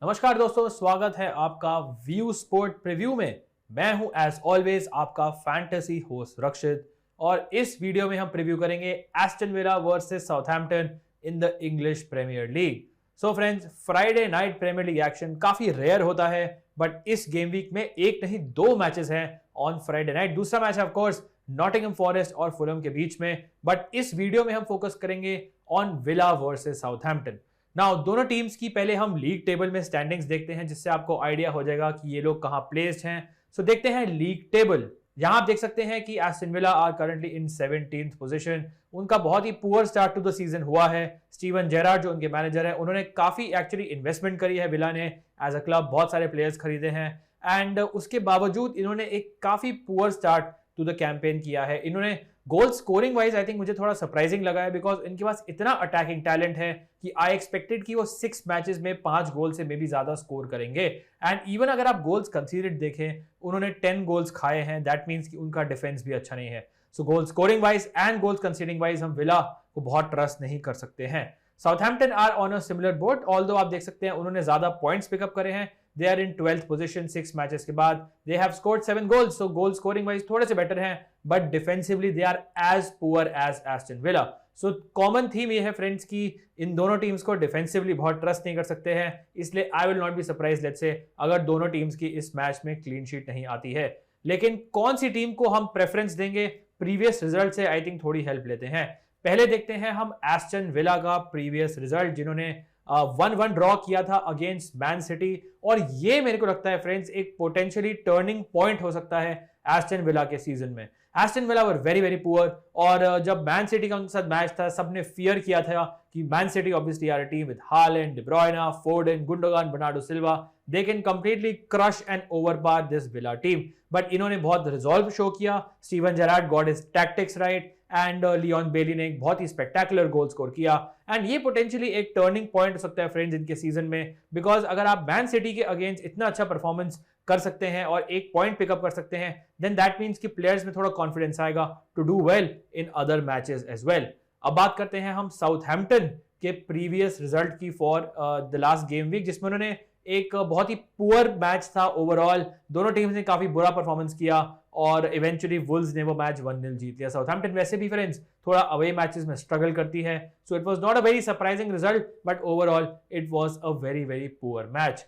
नमस्कार दोस्तों, स्वागत है आपका व्यू स्पोर्ट प्रीव्यू में। मैं हूं एज ऑलवेज आपका फैंटेसी होस्ट रक्षित और इस वीडियो में हम प्रीव्यू करेंगे Aston Villa versus Southampton in the English Premier League. So friends, Friday night Premier League action काफी रेयर होता है, बट इस गेम वीक में एक नहीं दो मैचेस हैं ऑन फ्राइडे नाइट। दूसरा मैच है ऑफ कोर्स नॉटिंघम फॉरेस्ट और फुलहम के बीच में, बट इस वीडियो में हम फोकस करेंगे on villa versus Southampton. Now दोनों टीम्स की पहले हम लीग टेबल में स्टैंडिंग्स देखते हैं, जिससे आपको आइडिया हो जाएगा कि ये लोग कहां प्लेस्ड हैं। सो देखते हैं लीग टेबल। यहां आप देख सकते हैं कि Aston Villa are currently in 17th position. उनका बहुत ही poor start to the season हुआ है। स्टीवन जेरार्ड जो उनके मैनेजर हैं, उन्होंने काफी एक्चुअली इन्वेस्टमेंट करी है विला ने एज अ क्लब, बहुत सारे प्लेयर्स खरीदे हैं एंड उसके बावजूद इन्होंने एक काफी poor start to the campaign किया है। इन्होंने goal scoring wise I think मुझे थोड़ा सरप्राइजिंग लगा है, बिकॉज इनके पास इतना अटैकिंग टैलेंट है कि आई एक्सपेक्टेड कि वो 6 मैचेस में 5 गोल से मे भी ज्यादा स्कोर करेंगे। एंड इवन अगर आप गोल्स कंसीडर्ड देखें, उन्होंने 10 गोल्स खाए हैं। दैट मीन्स कि उनका डिफेंस भी अच्छा नहीं है। So goal scoring wise and goals considering wise हम विला को बहुत ट्रस्ट नहीं कर सकते हैं। Southampton are on a similar boat, although आप देख सकते हैं उन्होंने ज्यादा पॉइंट्स पिकअप करे हैं। They are in 12th position 6 matches के बाद। They have scored 7 goals, so goal scoring wise थोड़े से बेटर हैं, but defensively they are as poor as Aston Villa. So common theme ये है फ्रेंड्स कि इन दोनों टीम्स को डिफेंसिवली बहुत ट्रस्ट नहीं कर सकते हैं, इसलिए I will not be surprise let's say अगर दोनों टीम्स की इस मैच में क्लीन शीट नहीं आती है। लेकिन कौन सी टीम को हम प्रेफरेंस देंगे, प्रीवियस रिजल्ट से आई थिंक थोड़ी हेल्प लेते हैं। पहले देखते हैं हम एस्टन विला का प्रीवियस रिजल्ट, जिन्होंने 1-1 ड्रॉ किया था अगेंस्ट मैन सिटी, और ये मेरे को लगता है फ्रेंड्स एक पोटेंशियली टर्निंग पॉइंट हो सकता है एस्टन विला के सीजन में। Aston villa were very very poor, और जब मैन सिटी का उनके साथ मैच था, सबने फियर किया था कि Man City obviously are a team with Haaland, De Bruyne, Foden, Gundogan, Bernardo Silva, they can completely crush and overpower this Villa team. But इन्होंने बहुत रिजॉल्व शो किया। Steven Gerrard got his tactics right and Leon Bailey ने एक बहुत ही spectacular goal score किया। And ये potentially एक टर्निंग पॉइंट हो सकता है फ्रेंड्स इनके सीजन में, बिकॉज अगर आप मैन सिटी के अगेंस्ट इतना अच्छा परफॉर्मेंस कर सकते हैं और एक पॉइंट पिकअप कर सकते हैं, देन दैट मीन्स कि प्लेयर्स में थोड़ा कॉन्फिडेंस आएगा to do well in other matches as well. अब बात करते हैं हम साउथहैम्पटन के प्रीवियस रिजल्ट की for the last game week, जिसमें उन्होंने एक बहुत ही पुअर मैच था ओवरऑल। दोनों टीम्स ने काफी बुरा परफॉर्मेंस किया और इवेंचुअली वुल्व्स ने वो मैच 1-0 जीत लिया। साउथहैम्पटन वैसे भी फ्रेंड्स थोड़ा अवे मैचेस में स्ट्रगल करती है, so it was not a very surprising result, but overall it was a very very poor match.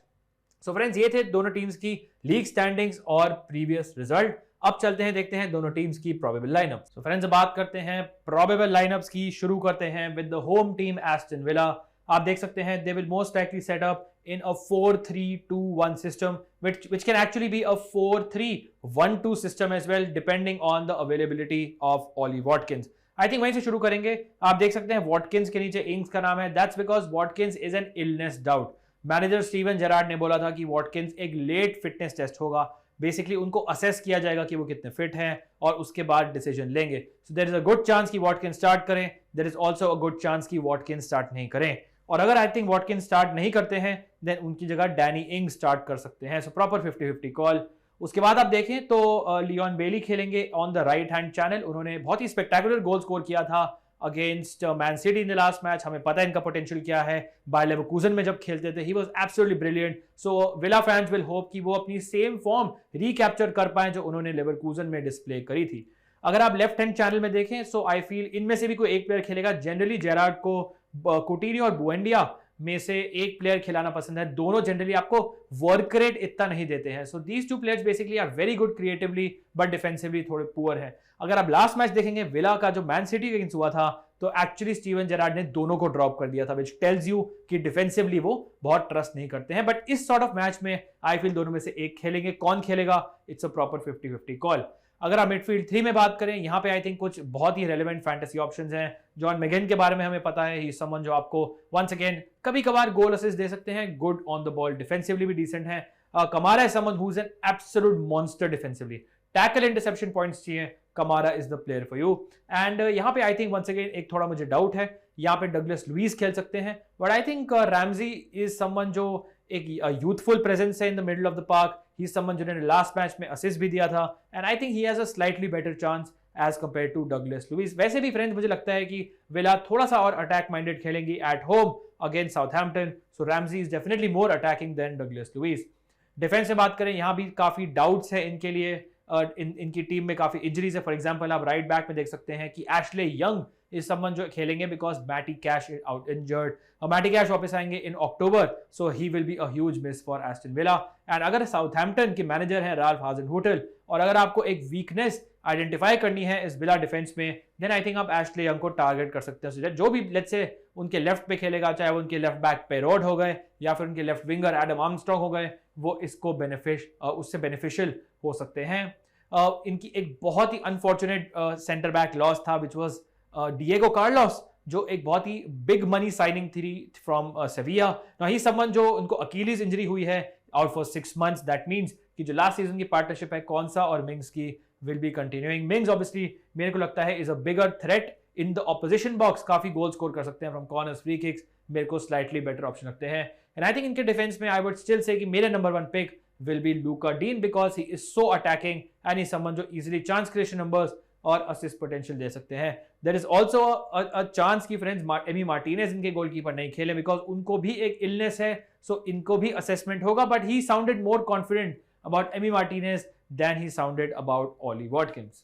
So friends, ये थे दोनों टीम्स की लीग स्टैंडिंग्स और प्रीवियस रिजल्ट। अब चलते हैं, देखते हैं दोनों टीम्स की प्रोबेबल लाइनअप्स। सो फ्रेंड्स, बात करते हैं प्रोबेबल लाइनअप्स की। शुरू करते हैं with the home team Aston villa. आप देख सकते हैं they will most likely set up in a 4-3-2-1 system, which can actually be a 4-3-1-2 system as well, depending on the availability of Ollie Watkins. I think वहीं से शुरू करेंगे। आप देख सकते हैं वॉटकिंस के नीचे इंग्स का नाम है। That's because Watkins is an illness doubt. Manager Steven Gerrard ने बोला था कि वॉटकिंस एक लेट फिटनेस टेस्ट होगा। बेसिकली उनको असेस किया जाएगा कि वो कितने फिट हैं और उसके बाद डिसीजन लेंगे। So there is a good chance कि वॉटकिंस स्टार्ट करें, there is also a good chance कि वॉटकिंस स्टार्ट नहीं करें। और अगर आई थिंक वॉटकिंस स्टार्ट नहीं करते हैं, देन उनकी जगह डैनी इंग स्टार्ट कर सकते हैं। So proper 50-50 call. उसके बाद आप देखें तो लियोन बेली खेलेंगे on the right hand channel. उन्होंने बहुत ही स्पेक्टेकुलर गोल स्कोर किया था against man city in the last match. हमें पता है इनका पोटेंशियल क्या है। बायर लेवरकूजन में जब खेलते थे, he was absolutely brilliant. So villa fans will hope कि वो अपनी सेम फॉर्म रिकैप्चर कर पाए जो उन्होंने लेवरकूजन में डिस्प्ले करी थी। अगर आप लेफ्ट हैंड चैनल में देखें, सो आई फील इनमें से भी कोई एक प्लेयर खेलेगा। जनरली जेरार्ड को कुटिन्यो और बुएंडिया में से एक प्लेयर खिलाना पसंद है। दोनों जनरली आपको वर्क रेट इतना नहीं देते हैं। So these two players basically are very good creatively, but defensively थोड़े पुअर है। अगर आप लास्ट मैच देखेंगे विला का जो मैन सिटी के अगेंस्ट हुआ था, तो एक्चुअली स्टीवन जेरार्ड ने दोनों को ड्रॉप कर दिया था, विच टेल्स यू कि डिफेंसिवली वो बहुत ट्रस्ट नहीं करते हैं। बट इस सॉर्ट ऑफ मैच में आई फील दोनों में से एक खेलेंगे। कौन खेलेगा, इट्स अ प्रॉपर 50-50 कॉल। अगर आप मिडफील्ड 3 में बात करें, यहाँ पे आई थिंक कुछ बहुत ही रेलेवेंट फैंटेसी ऑप्शंस हैं। जॉन मैगन के बारे में हमें पता है, ही समवन जो आपको वंस अगेन कभी कभार गोल असिस्ट दे सकते हैं, good on the ball, defensively भी डिसेंट है। Kamara is someone who is an absolute monster defensively. Tackle interception points चाहिए, Kamara is the player for you. And यहाँ पे आई थिंक वंस अगेन एक थोड़ा मुझे डाउट है, यहाँ पे डगलस लुइस खेल सकते हैं, but I think Ramsey is someone जो एक यूथफुल प्रेजेंस है in the middle of the park. He is someone जिन्होंने लास्ट मैच में असिस्ट भी दिया था, and I think he has a slightly better chance as compared to Douglas Luiz. वैसे भी फ्रेंड्स मुझे लगता है कि विला थोड़ा सा और अटैक माइंडेड खेलेंगी at home against Southampton, so Ramsey is definitely more attacking than Douglas Luiz. Defence में बात करें, यहाँ भी काफी डाउट्स है इनके लिए। इनकी टीम में काफी इंजरीज है। फॉर एग्जांपल आप राइट बैक में देख सकते हैं कि एशले यंग इज समवन जो खेलेंगे because Matty Cash is out injured. Matty Cash वापस आएंगे in October, so he will be a huge miss for Aston Villa. And अगर साउथहैम्पटन के मैनेजर हैं राल्फ हाजनहुटल, और अगर आपको एक वीकनेस आइडेंटिफाई करनी है इस विला डिफेंस में, देन आई थिंक आप एशले यंग को टारगेट कर सकते हैं। जो भी लेट्स से उनके लेफ्ट पे खेलेगा, चाहे वो उनके लेफ्ट बैक पेरोड हो गए या फिर उनके लेफ्ट विंगर एडम आर्मस्ट्रांग हो गए, वो इसको उससे बेनिफिशियल हो सकते हैं। इनकी एक बहुत ही अनफॉर्चुनेट सेंटर बैक लॉस था विच वाज डिएगो कार्लोस, जो एक बहुत ही बिग मनी साइनिंग थी फ्रॉम सेविया। नाउ ही समवन जो उनको अकीलीज इंजरी हुई है, out for 6 months। That means कि जो लास्ट सीजन की पार्टनरशिप है कौनसा और मिंग्स की विल बी कंटिन्यूइंग। मिंग्स ऑब्वियसली मेरे को लगता है is a bigger threat in the opposition box, काफी गोल स्कोर कर सकते हैं फ्रॉम कॉर्नर्स, फ्री किक्स, मेरे को स्लाइटली बेटर ऑप्शन लगते हैं। एंड आई थिंक इनके डिफेंस में आई वुड स्टिल से कि मेरे number 1 pick will be Luca Dean because he is so attacking and he's someone जो easily chance creation numbers और assist potential दे सकते हैं। There is also a chance कि friends Amy Martinez इनके goalkeeper नहीं खेले because उनको भी एक illness है, so इनको भी assessment होगा, but he sounded more confident about Amy Martinez than he sounded about Ollie Watkins।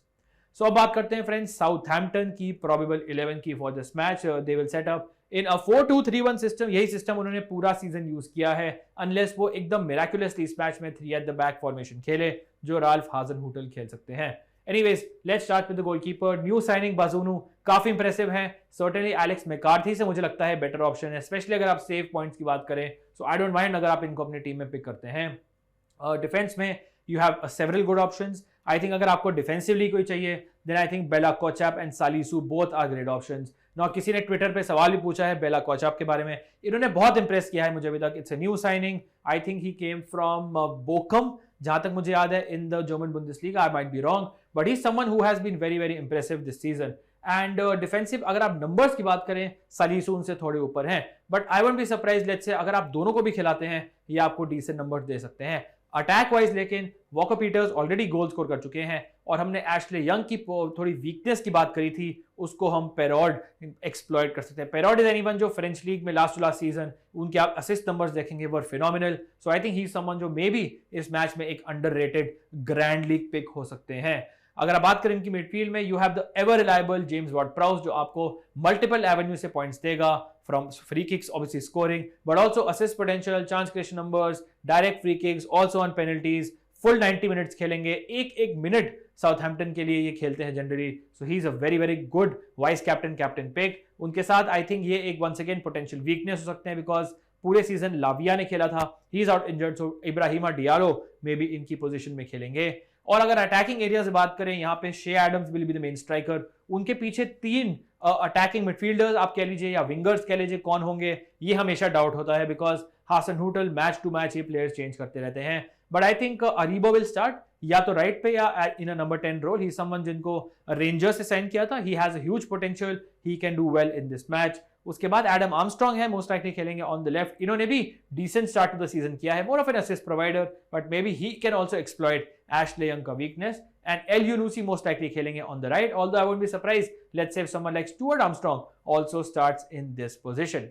So अब बात करते हैं फ्रेंड्स साउथहैम्पटन की प्रोबेबल 11 की for this match. They will set up in a 4-2-3-1 system. यही सिस्टम उन्होंने पूरा सीजन यूज किया है, अनलेस वो एकदम मिराकुलसली इस मैच में 3 at the back फॉर्मेशन खेले, जो राल्फ हाजनहुटल खेल सकते हैं। Anyways let's start with the goalkeeper. New signing Bazunu काफी इंप्रेसिव है। सर्टेनली एलेक्स मैकार्थी से मुझे लगता है बेटर ऑप्शन है, स्पेशली अगर आप सेव पॉइंट्स की बात करें। सो आई डोंट माइंड अगर आप इनको अपनी टीम में पिक करते हैं। डिफेंस में you have several good options. I think अगर आपको डिफेंसिवली कोई चाहिए, then I think Bella Kotchap and Salisu both are great options. ना किसी ने ट्विटर पे सवाल भी पूछा है बेला कोचैप के बारे में, इन्होंने बहुत इंप्रेस किया है मुझे अभी तक। It's a new signing, I think he came from Bochum, जहां तक मुझे याद है, in the German Bundesliga. I might be wrong, but he is someone who has been very very impressive this season. And defensive अगर आप numbers की बात करें, सालिसू उनसे थोड़े ऊपर हैं, but I won't be surprise let's say अगर आप दोनों को भी खिलाते हैं, ये आपको डिसेंट नंबर्स दे सकते हैं। अटैक वाइज लेकिन Walker Peters already goal score कर चुके हैं, और हमने एशले यंग की थोड़ी वीकनेस की बात करी थी, उसको हम पेरोड एक्सप्लॉइट कर सकते हैं। पेरोड इज एनीवन जो फ्रेंच लीग में लास्ट टू लास्ट सीजन उनके आप असिस्ट नंबर्स देखेंगे were phenomenal. So I think he is someone जो मे बी इस मैच में एक अंडररेटेड ग्रैंड लीग पिक हो सकते हैं। अगर आप बात करें इनकी मिडफील्ड में, you have the ever reliable James Ward Prowse, जो आपको मल्टीपल एवेन्यू से पॉइंट्स देगा from free kicks, obviously scoring, but also assist potential, chance creation numbers, direct free kicks, also on penalties. Full 90 minutes खेलेंगे, एक minute Southampton के लिए ये खेलते हैं generally. So he is a very very good vice captain pick. उनके साथ I think ये एक वंस अगेन पोटेंशियल वीकनेस हो सकते हैं, बिकॉज पूरे सीजन लाविया ने खेला था, he is out injured, so Ibrahima Diallo may be इनकी पोजीशन में खेलेंगे। और अगर अटैकिंग एरिया से बात करें, यहाँ पे Che Adams will be the main striker. उनके पीछे 3 अटैकिंग मिडफील्डर्स आप कह लीजिए या विंगर्स कह लीजिए, कौन होंगे ये हमेशा डाउट होता है, because Hasenhuttl match to match ये प्लेयर्स चेंज करते रहते हैं। But I think Aribo will start या तो राइट पे या in a number 10 role. He someone जिनको रेंजर्स से साइन किया था, he has a huge potential, he can do well in this match. उसके बाद एडम आर्मस्ट्रांग है, मोस्ट लाइकली खेलेंगे ऑन द लेफ्ट। इन्होंने भी decent start to the season किया है, more of an assist provider, but maybe he can also exploit Ashley Young का weakness. And Elyounoussi most likely खेलेंगे on the right, although I won't be surprise let's say someone like Stuart Armstrong also starts in this position.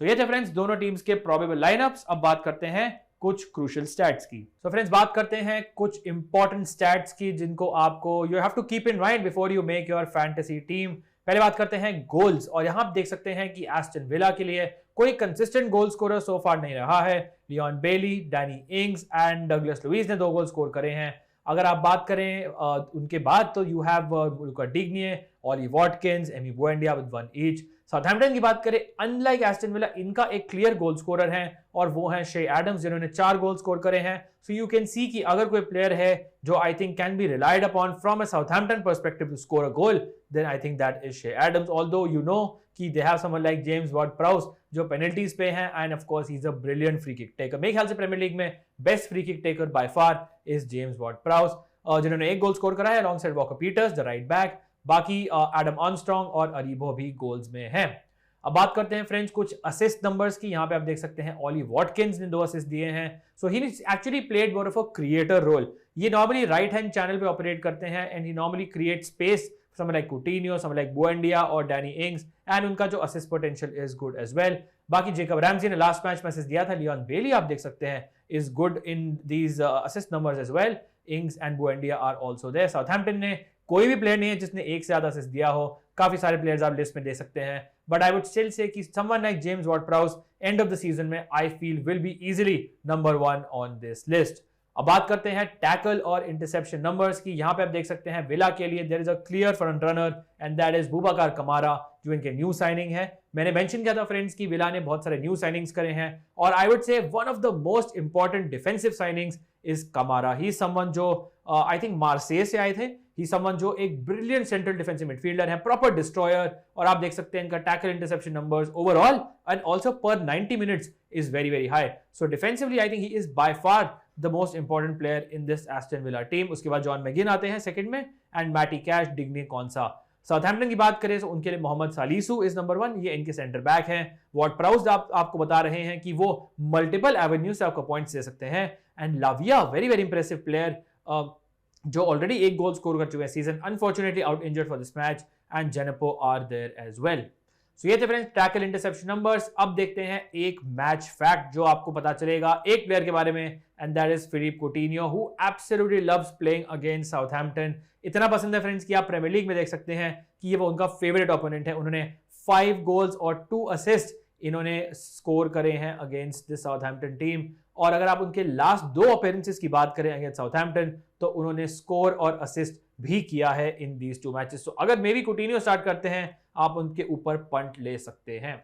So ये थे friends दोनों teams के probable line-ups. अब बात करते हैं कुछ क्रूशियल स्टैट्स की। सो फ्रेंड्स बात करते हैं कुछ इंपॉर्टेंट स्टैट्स की, जिनको आपको you have to keep in mind before you make your fantasy team. पहले बात करते हैं गोल्स, और यहां आप देख सकते हैं कि एस्टन विला के लिए कोई कंसिस्टेंट गोल स्कोरर सो फार नहीं रहा है। Leon Bailey, Danny Ings and Douglas Luiz ने 2 गोल स्कोर करे हैं। अगर आप बात करें उनके बाद, तो you have Luca Digne, Ollie Watkins, Emi Buendia with 1 each. Southampton की बात करें, अनलाइक एस्टन विला, इनका एक क्लियर गोल स्कोरर है, और वो हैं शे एडम्स, जिन्होंने 4 गोल स्कोर करे हैं। सो यू कैन सी कि अगर कोई प्लेयर है जो I think can be relied upon from a Southampton perspective to score a goal, then I think that is Che Adams. Although you know कि they have someone like James Ward Prowse जो penalties पे हैं, and of course he is a brilliant free kick taker. मेरे ख्याल से Premier League में best free kick taker by far is James Ward Prowse, जिन्होंने 1 goal score करा है along side Walker Peters the right back. बाकी एडम आर्मस्ट्रांग और Aribo भी गोल्स में हैं। अब बात करते हैं फ्रेंड्स कुछ असिस्ट नंबर्स की। यहाँ पे आप देख सकते हैं ऑली वॉटकिंस ने 2 असिस्ट दिए हैं। So he actually played more of a creator role. ये नॉर्मली राइट हैंड चैनल पे ऑपरेट करते हैं, and he normally create space someone like Coutinho, someone like Buendia और डैनी इंग्स, एंड उनका जो assist potential is good as well. बाकी Jacob Ramsey ने last match में असिस्ट दिया था, लियोन बेली आप देख सकते हैं is good in these assist numbers as well. इंग्स and Buendia are also there. Southampton ने कोई भी प्लेयर नहीं है जिसने एक से ज्यादा असिस्ट दिया हो, काफी सारे प्लेयर्स आप लिस्ट में दे सकते हैं, but I would still say कि someone like James Ward Prowse end of the season में I feel will be easily number 1 on this list. अब बात करते हैं टैकल और इंटरसेप्शन नंबर्स की। यहां पे आप देख सकते हैं विला के लिए there is a clear front runner and that is Boubacar Kamara, जो इनके न्यू साइनिंग है। मैंने मेंशन किया था फ्रेंड्स कि विला ने बहुत सारे न्यू साइनिंग्स करे हैं और I would say one of the most important defensive signings is Kamara. He someone जो आई थिंक मार्सेई से आए थे, ही समवन जो एक ब्रिलियंट सेंट्रल डिफेंसिव मिडफील्डर है, प्रॉपर डिस्ट्रॉयर, और आप देख सकते हैं इनका tackle interception numbers overall and also पर 90 minutes is very very high. So defensively I think he is by far the most important player in this Aston Villa team. उसके बाद जॉन मैगिन आते हैं सेकंड में एंड मैटी कैश, डिग्नी कॉन्सा। साउथहैम्पटन की बात करें तो उनके लिए मोहम्मद सालिसू इज नंबर 1, ये इनके सेंटर बैक हैं। वॉर्ड-प्राउस आपको बता रहे हैं कि वो मल्टीपल एवेन्यू से आपको पॉइंट्स दे सकते हैं and Lavia very very impressive player जो ऑलरेडी एक गोल स्कोर कर चुके हैं season, unfortunately out injured for this match, and Djenepo are there as well. So ये थे फ्रेंड्स टैकल इंटरसेप्शन नंबर्स। अब देखते हैं एक मैच फैक्ट जो आपको पता चलेगा एक प्लेयर के बारे में and that is Philippe Coutinho, who absolutely loves playing against Southampton. इतना पसंद है फ्रेंड्स कि आप प्रीमियर लीग में देख सकते हैं कि ये वो उनका फेवरेट ओपोनेंट है। उन्होंने 5 गोल्स और 2 असिस्ट इन्होंने स्कोर करे हैं अगेंस्ट दिस साउथहैम्पटन टीम, और अगर आप उनके लास्ट 2 अपीयरेंसेस की बात करें अगेंस्ट साउथहैम्पटन तो उन्होंने स्कोर और असिस्ट भी किया है इन दीज 2 मैचेस। तो अगर मे बी कुटिन्यो स्टार्ट करते हैं आप उनके ऊपर पंट ले सकते हैं।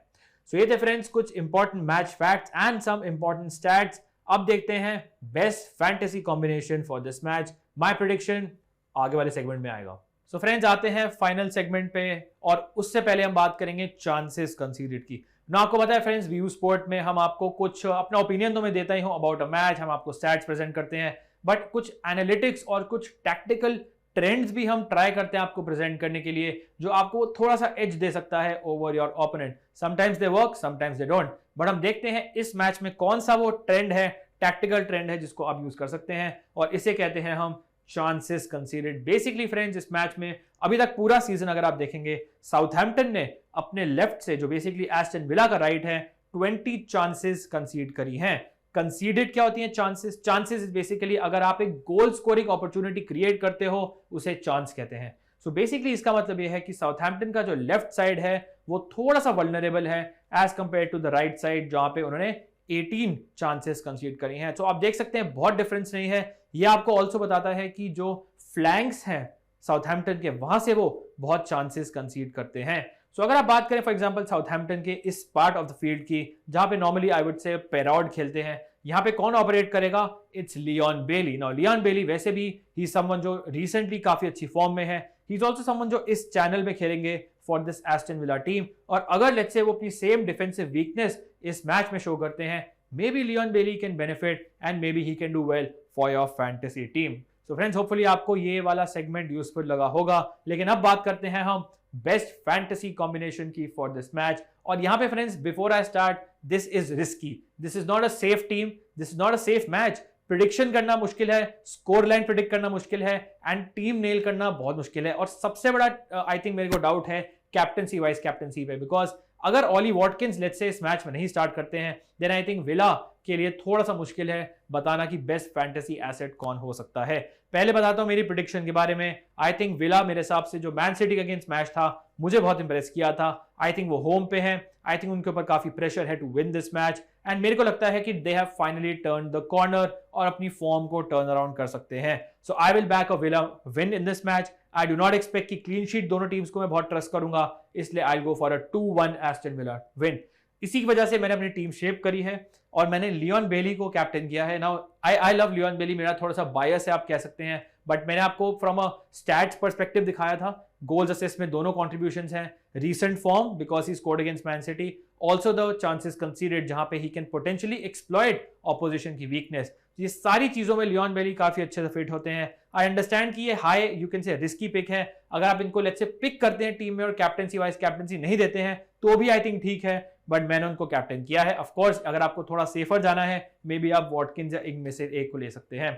सो ये थे फ्रेंड्स कुछ important match facts and some important stats. अब देखते हैं best fantasy combination for this match. My prediction आगे वाले सेगमेंट में आएगा। सो फ्रेंड्स आते हैं फाइनल सेगमेंट पे, और उससे पहले हम बात करेंगे चांसेस कंसीडर्ड की। ना आपको पता है फ्रेंड्स व्यू स्पोर्ट में हम आपको कुछ अपना ओपिनियन तो मैं देता ही हूं अबाउट अ मैच, हम आपको स्टैट्स प्रेजेंट करते हैं, बट कुछ एनालिटिक्स और कुछ टैक्टिकल ट्रेंड्स भी हम ट्राई करते हैं आपको प्रेजेंट करने के लिए, जो आपको थोड़ा सा एज दे सकता है over your opponent. Sometimes they work, sometimes they don't, but हम देखते हैं इस मैच में कौन सा वो ट्रेंड है, टैक्टिकल ट्रेंड है जिसको आप यूज कर सकते हैं, और इसे कहते हैं हम चांसेस कंसीडर्ड। बेसिकली फ्रेंड्स इस मैच में अभी तक पूरा सीजन अगर आप देखेंगे साउथहैम्पटन ने अपने लेफ्ट से, जो बेसिकली एस्टन विला का राइट है, 20 चांसेस कंसीड करी हैं। कंसीडर्ड क्या होती है चांसेस? चांसेस इज बेसिकली अगर आप एक गोल स्कोरिंग अपॉर्चुनिटी क्रिएट करते हो उसे चांस कहते हैं। सो बेसिकली इसका मतलब यह है कि साउथहैम्पटन का जो लेफ्ट साइड है वो थोड़ा सा वल्नरेबल है as compared to the right side, जहां पे उन्होंने 18 चांसेस कंसीड करी हैं। तो आप देख सकते हैं बहुत डिफरेंस नहीं है। यह आपको ऑल्सो बताता है कि जो फ्लैंक्स हैं साउथहैम्पटन के, वहां से वो बहुत चांसेस कंसीड करते हैं। सो अगर आप बात करें फॉर एग्जांपल साउथहैम्पटन के इस पार्ट ऑफ द फील्ड की, जहां पे नॉर्मली आई वुड से पेराउड खेलते हैं, यहां पे कौन ऑपरेट करेगा? It's Leon Bailey. Now Leon Bailey वैसे भी ही समवन जो रिसेंटली काफी अच्छी फॉर्म में है, ही इज आल्सो समवन जो इस चैनल में खेलेंगे for this Aston Villa team, और अगर लेट्स से वो अपनी सेम डिफेंसिव वीकनेस इस मैच में शो करते हैं, maybe Leon Bailey can benefit and maybe he can do well for your fantasy team. So friends hopefully आपको ये वाला सेगमेंट यूजफुल लगा होगा, लेकिन अब बात करते हैं हम बेस्ट फैंटेसी कॉम्बिनेशन की फॉर दिस मैच। और यहां पे friends before I start, this is risky, this is not a safe team, this is not a safe match. Prediction करना मुश्किल है, स्कोर लाइन प्रिडिक्ट करना मुश्किल है, एंड टीम नेल करना बहुत मुश्किल है। और सबसे बड़ा आई थिंक मेरे को डाउट है कैप्टनसी वाइज कैप्टनसी पे, बिकॉज अगर ऑली वॉटकिंस लेट्स से इस मैच में नहीं स्टार्ट करते हैं, देन आई थिंक विला के लिए थोड़ा सा मुश्किल है बताना कि बेस्ट फैंटेसी एसेट कौन हो सकता है। पहले बताता हूं मेरी प्रेडिक्शन के बारे में। आई थिंक विला मेरे हिसाब से जो मैन सिटी के अगेंस्ट मैच था मुझे बहुत इंप्रेस किया था। आई थिंक वो होम पे हैं, आई थिंक उनके ऊपर काफी प्रेशर है to win this match, and मेरे को लगता है कि they have finally turn the corner और अपनी फॉर्म को टर्न अराउंड कर सकते हैं। So I will back a Villa win in this match. I do not expect कि क्लीन शीट, दोनों टीम्स को मैं बहुत ट्रस्ट करूंगा, इसलिए I will go for a 2-1 Aston Villa win. इसी की वजह से मैंने अपनी टीम शेप करी है और मैंने लियोन बेली को कैप्टन किया है। नाउ आई लव लियोन बेली, मेरा थोड़ा सा बायस है आप कह सकते हैं, बट मैंने आपको फ्रॉम अ स्टैट्स पर्सपेक्टिव दिखाया था। गोल्स असिस्ट में दोनों कॉन्ट्रीब्यूशंस हैं, recent form because he scored against man city, also the chances considered जहां पे he can potentially exploit opposition की वीकनेस। ये सारी चीजों में लियोन बेली काफी अच्छे से फिट होते हैं। आई अंडरस्टैंड कि ये high you can say risky pick है, अगर आप इनको लेट्स से पिक करते हैं टीम में और कैप्टनसी वाइज कैप्टनसी नहीं देते हैं तो भी आई थिंक ठीक है, बट मैंने उनको कैप्टन किया है। ऑफ कोर्स अगर आपको थोड़ा सेफर जाना है, मे बी आप वॉटकिंस या इंग में से एक को ले सकते हैं।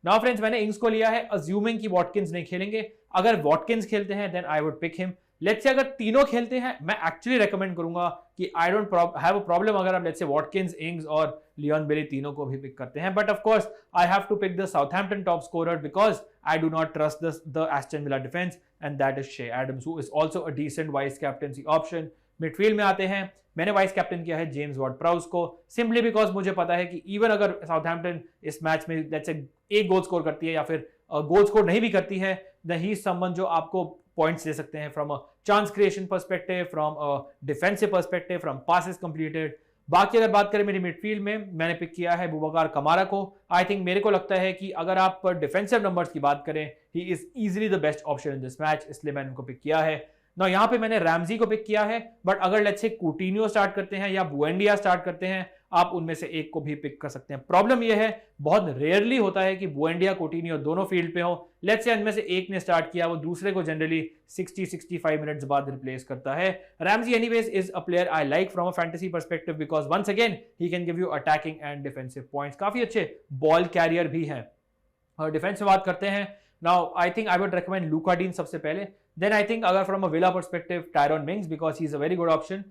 नाउ फ्रेंड्स मैंने इंग्स को लिया है अज्यूमिंग कि वॉटकिंस नहीं खेलेंगे। अगर वॉटकिंस खेलते हैं then I would pick him, let's say अगर तीनों खेलते हैं, मैं एक्चुअली रेकमेंड करूंगा कि I don't have a problem अगर आप लेट्स से वॉटकिंस, इंग्स और लियोन बेली तीनों को भी पिक करते हैं, but of course I have to pick the Southampton top scorer because I do not trust the Aston Villa defence and that is Che Adams who is also a decent vice captaincy option. Midfield में आते हैं, मैंने vice captain किया है James ward प्राउस को, simply because मुझे पता है कि इवन अगर साउथहैम्पटन इस मैच में लेट्स से एक गोल स्कोर करती है या फिर गोल स्कोर नहीं भी करती है, देन ही इज समवन जो आपको पॉइंट्स दे सकते हैं from a chance creation perspective, from a defensive perspective, from passes completed. बाकी अगर बात करें मेरी मिडफील्ड में, मैंने पिक किया है बुबाकार कमारा को। आई थिंक मेरे को लगता है कि अगर आप डिफेंसिव नंबर्स की बात करें, he is easily the best option in this match, इसलिए मैंने उनको पिक किया है ना। यहाँ पे मैंने रैमजी को पिक किया है, बट अगर लेट्स से कूटिन्यो स्टार्ट करते हैं या बुएंडिया स्टार्ट करते हैं, आप उनमें से एक को भी पिक कर सकते हैं। प्रॉब्लम यह है बहुत रेयरली होता है कि बुएंडिया कूटिन्यो दोनों फील्ड पे हो, लेट्स से इनमें से एक ने स्टार्ट किया, वो दूसरे को जनरली 60-65 मिनट्स बाद रिप्लेस करता है। Ramsey anyways is a player I like from a fantasy perspective because once again he can give you attacking and defensive points, काफी अच्छे बॉल कैरियर भी है। और डिफेंस में बात करते हैं, now I think I would recommend Lucas Digne सबसे पहले, then I think अगर from a Villa perspective Tyrone Mings because he's a very good option.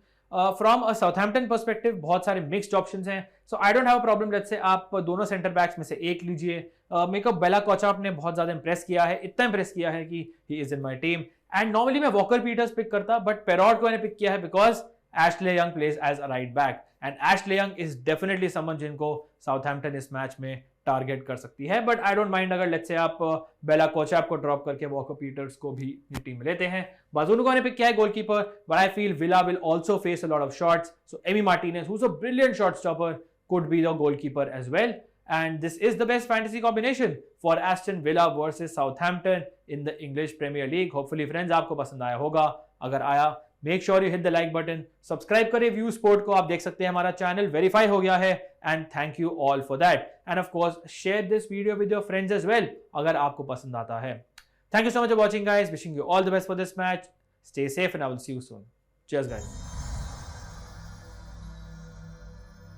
From a Southampton perspective बहुत सारे mixed options हैं, so I don't have a problem। let's say आप दोनों centre backs में से एक लीजिए। मेरे को बेला कोचाप ने बहुत ज्यादा इंप्रेस किया है, इतना इंप्रेस किया है कि he is in my team and normally मैं वॉकर पीटर्स पिक करता, बट पेरॉट को मैंने पिक किया है because Ashley Young plays as a right back and Ashley Young is definitely someone जिनको साउथहैम्पटन इस मैच में टारगेट कर सकती है। बट आई डोंट माइंड अगर लेट्स से आप बेला कोचाप को ड्रॉप करके वॉकर पीटर्स को भी अपनी टीम में लेते हैं। बाजुनुको ने पिक किया है goalkeeper, but I feel Villa will also face a lot of shots, so Emi Martinez who is a brilliant shot stopper could be the goalkeeper as well, and this is the best fantasy combination for Aston Villa versus Southampton in the English Premier League। hopefully friends आपको पसंद आया होगा, अगर आया make sure you hit the like button, subscribe करें view sport को, आप देख सकते हैं हमारा चैनल वेरीफाई हो गया है and thank you all for that and of course share this video with your friends as well अगर आपको पसंद आता है। Thank you so much for watching guys, wishing you all the best for this match, stay safe and I will see you soon, cheers guys.